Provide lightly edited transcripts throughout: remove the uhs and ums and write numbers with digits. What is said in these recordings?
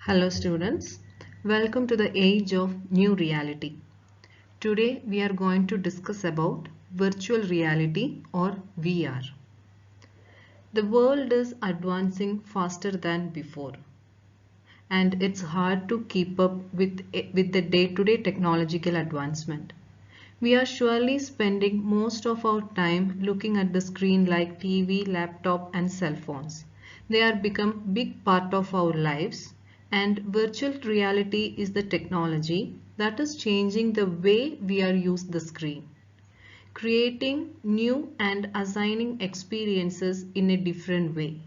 Hello students, welcome to the age of new reality. Today we are going to discuss about virtual reality or VR. The world is advancing faster than before and it's hard to keep up with the day-to-day technological advancement. We are surely spending most of our time looking at the screen like TV, laptop and cell phones. They are become big part of our lives and virtual reality is the technology that is changing the way we are use the screen, creating new and assigning experiences in a different way.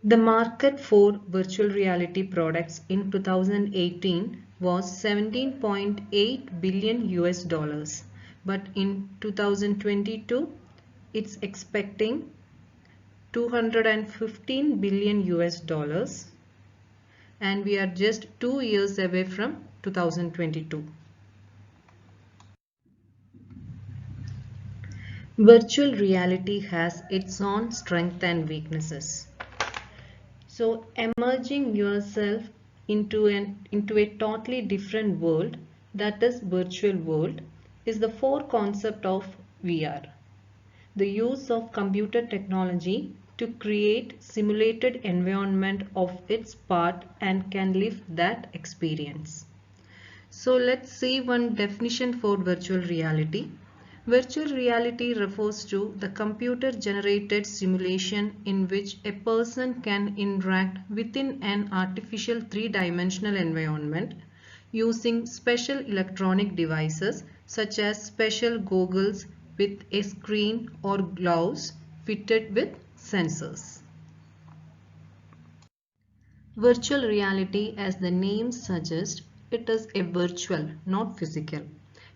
The market for virtual reality products in 2018 was 17.8 billion US dollars, but in 2022 it's expecting 215 billion US dollars and we are just 2 years away from 2022. Virtual reality has its own strengths and weaknesses. So emerging yourself into a totally different world, that is virtual world, is the core concept of VR. The use of computer technology to create simulated environment of its part and can live that experience. So let's see one definition for virtual reality. Virtual reality refers to the computer-generated simulation in which a person can interact within an artificial three-dimensional environment using special electronic devices such as special goggles with a screen or gloves fitted with sensors. Virtual reality, as the name suggests, it is a virtual, not physical,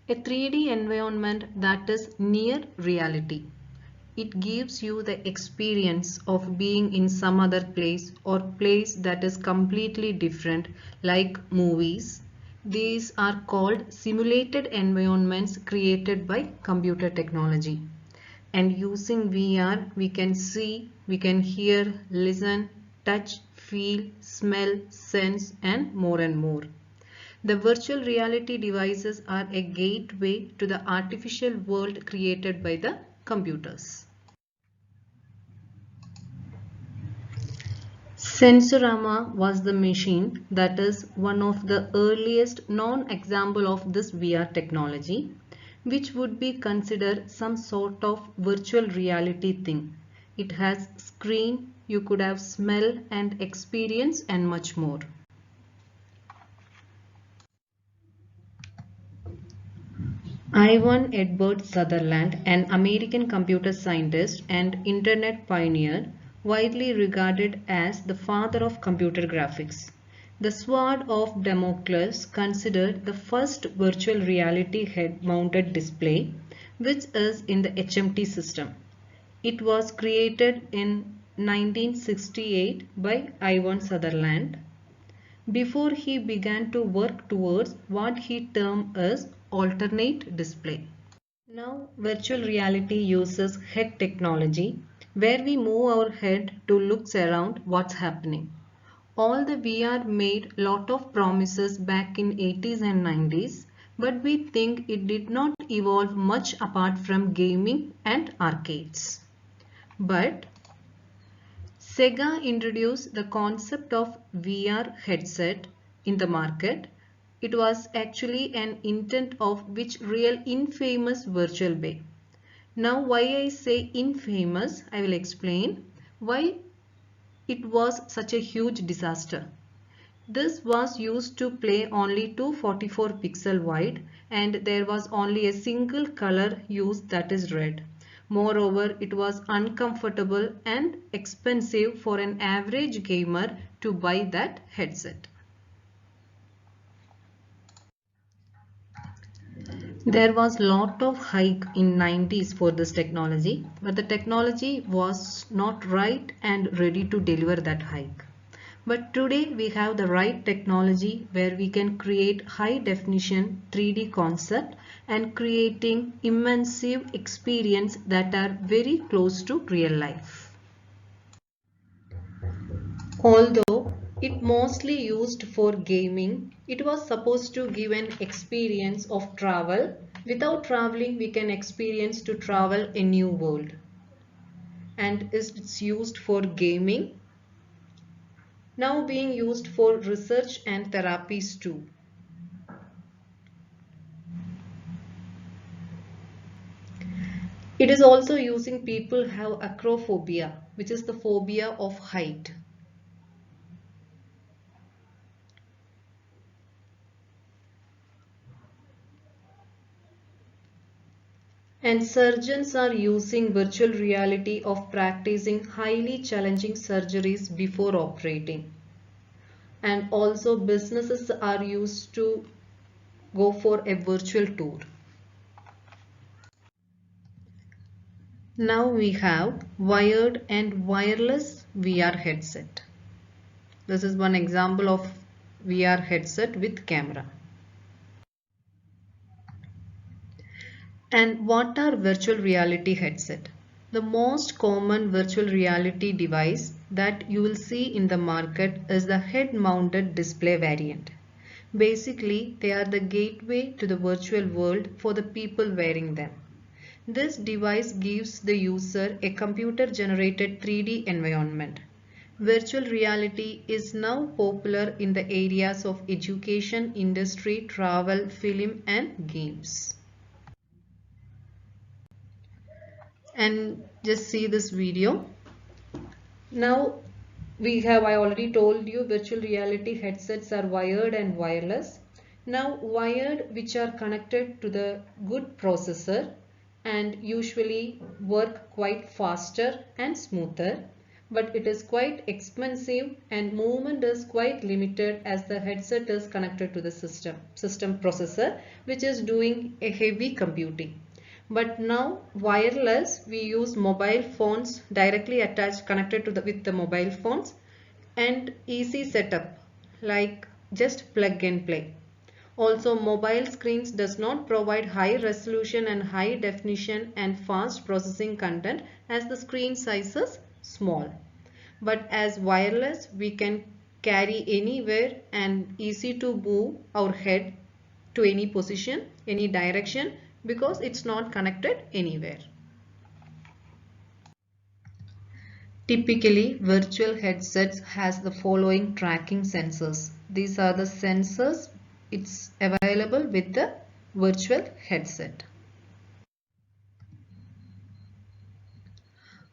a 3D environment that is near reality. It gives you the experience of being in some other place or place that is completely different, like movies. These are called simulated environments created by computer technology. And using VR, we can see, we can hear, listen, touch, feel, smell, sense, and more. The virtual reality devices are a gateway to the artificial world created by the computers. Sensorama was the machine that is one of the earliest known example of this VR technology, which would be considered some sort of virtual reality thing. It has screen, you could have smell and experience and much more. Ivan Edward Sutherland, an American computer scientist and internet pioneer, widely regarded as the father of computer graphics. The Sword of Damocles considered the first virtual reality head-mounted display, which is in the HMT system. It was created in 1968 by Ivan Sutherland before he began to work towards what he termed as alternate display. Now, virtual reality uses head technology where we move our head to look around what's happening. All the VR made lot of promises back in 80s and 90s, but we think it did not evolve much apart from gaming and arcades. But Sega introduced the concept of VR headset in the market. It was actually an intent of which real infamous Virtual Bay. Now why I say infamous, I will explain why it was such a huge disaster. This was used to play only 244 pixel wide and there was only a single color used, that is red. Moreover, it was uncomfortable and expensive for an average gamer to buy that headset. There was lot of hype in 90s for this technology, but the technology was not right and ready to deliver that hype. But today we have the right technology where we can create high definition 3D concept and creating immersive experience that are very close to real life. Although it mostly used for gaming, it was supposed to give an experience of travel. Without traveling, we can experience to travel a new world. And it's used for gaming, now being used for research and therapies too. It is also using people have acrophobia, which is the phobia of height. And surgeons are using virtual reality of practicing highly challenging surgeries before operating. And also businesses are used to go for a virtual tour. Now we have wired and wireless VR headset. This is one example of VR headset with camera. And what are virtual reality headset? The most common virtual reality device that you will see in the market is the head-mounted display variant. Basically, they are the gateway to the virtual world for the people wearing them. This device gives the user a computer-generated 3D environment. Virtual reality is now popular in the areas of education, industry, travel, film, and games. And just see this video. Now I already told you virtual reality headsets are wired and wireless. Now wired, which are connected to the good processor and usually work quite faster and smoother, but it is quite expensive and movement is quite limited as the headset is connected to the system processor, which is doing a heavy computing. But now wireless, we use mobile phones directly attached, connected to with the mobile phones, and easy setup like just plug and play. Also mobile screens does not provide high resolution and high definition and fast processing content as the screen size is small. But as wireless, we can carry anywhere and easy to move our head to any position, any direction, because it's not connected anywhere. Typically, virtual headsets has the following tracking sensors. These are the sensors it's available with the virtual headset.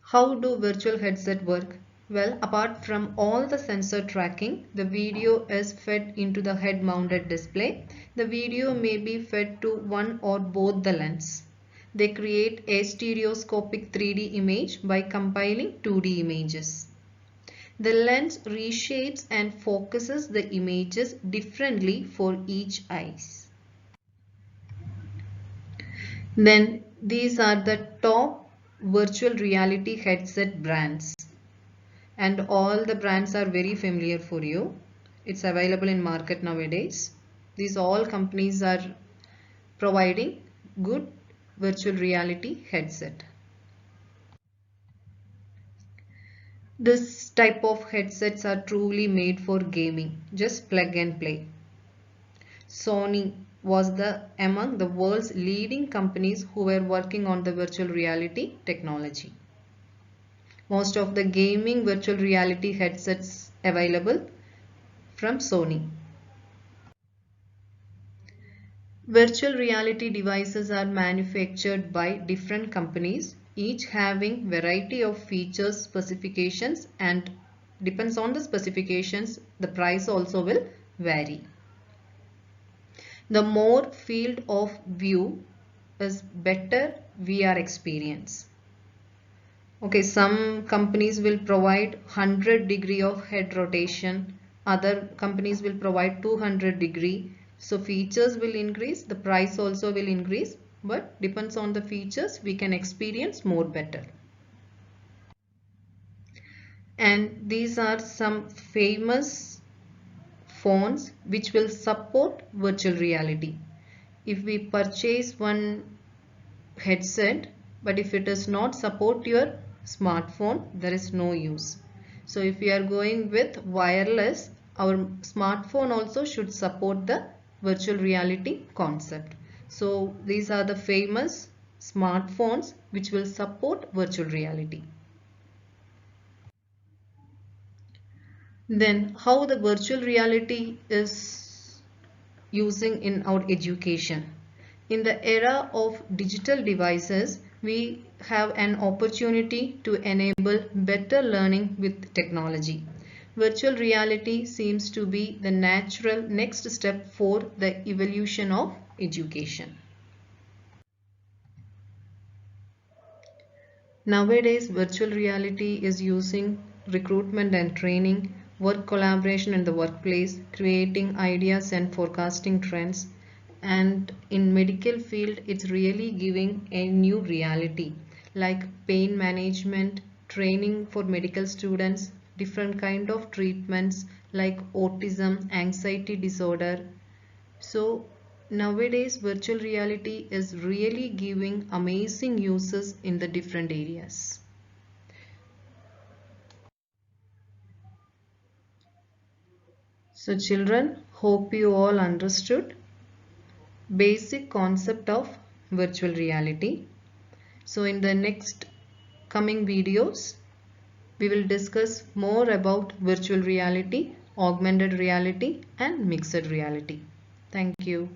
How do virtual headset work? Well, apart from all the sensor tracking, the video is fed into the head-mounted display. The video may be fed to one or both the lens. They create a stereoscopic 3D image by compiling 2D images. The lens reshapes and focuses the images differently for each eyes. Then these are the top virtual reality headset brands. And all the brands are very familiar for you. It's available in market nowadays. These all companies are providing good virtual reality headset. This type of headsets are truly made for gaming. Just plug and play. Sony was among the world's leading companies who were working on the virtual reality technology. Most of the gaming virtual reality headsets available from Sony. Virtual reality devices are manufactured by different companies, each having variety of features, specifications, and depends on the specifications, the price also will vary. The more field of view is better VR experience. Okay, some companies will provide 100-degree of head rotation, other companies will provide 200-degree. So features will increase, the price also will increase, but depends on the features, we can experience more better. And these are some famous phones which will support virtual reality. If we purchase one headset, but if it does not support your smartphone, there is no use. So if we are going with wireless, our smartphone also should support the virtual reality concept. So these are the famous smartphones which will support virtual reality. Then how the virtual reality is using in our education. In the era of digital devices, we have an opportunity to enable better learning with technology. Virtual reality seems to be the natural next step for the evolution of education. Nowadays, virtual reality is using recruitment and training, work collaboration in the workplace, creating ideas and forecasting trends. And in medical field, it's really giving a new reality like pain management, training for medical students, different kind of treatments like autism, anxiety disorder. So nowadays virtual reality is really giving amazing uses in the different areas. So children, hope you all understood basic concept of virtual reality. So in the next coming videos, we will discuss more about virtual reality, augmented reality and mixed reality. Thank you.